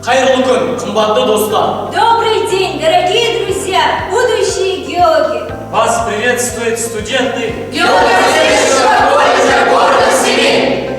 Хайырлы күн, қымбатты достар! Добрый день, дорогие друзья, будущие геологи! Вас приветствуют студенты Геологического колледжа города Семей.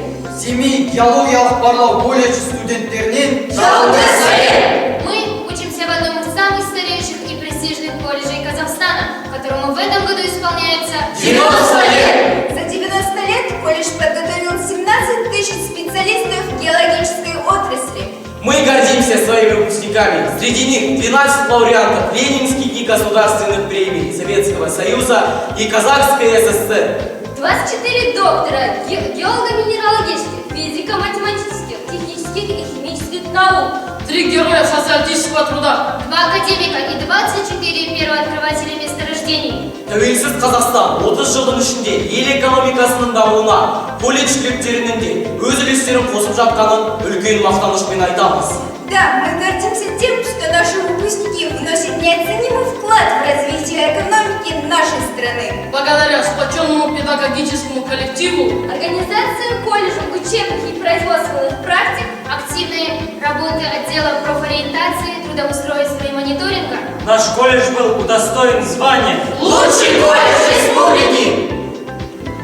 Семей геологиялық барлау колледж студенттерінен Жалко совет. Мы учимся в одном из самых старейших и престижных колледжей Казахстана, которому в этом году исполняется 90 лет. За 90 лет колледж подготовил 17 тысяч специалистов в геологической отрасли. Мы гордимся своими выпускниками. Среди них 12 лауреатов Ленинских и государственных премий Советского Союза и Казахской ССР. 24 доктора геолого-минералогических, физико-математических, технических и химических наук, 3 героя социалистического труда, 2 академика и 24 первооткрывателя месторождений. Тәуелсіз Қазақстан 30 жылдың ішінде ел экономикасының дамуына колледж түлектерінің де өз үлестерін қосып жатқанын үлкен мақтанышпен айтамыз. Да, мы гордимся тем, что наши выпускники вносят неоценимый вклад в развитие экономики нашей страны. благодаря сплоченному педагогическому коллективу, Организация колледжем учебных и производственных практик, активной работы отдела профориентации, трудоустройства и мониторинга. Наш колледж был удостоен звания Лучший колледж республики.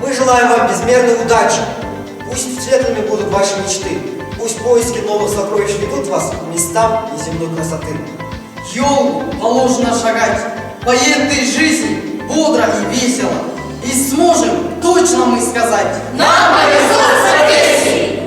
Мы желаем вам безмерной удачи. Пусть светлыми будут ваши мечты. Пусть поиски новых сокровищ ведут вас к местам неземной красоты. Геологу положено шагать по этой жизни бодро и весело. И сможем точно мы сказать: Нам повезло с профессией.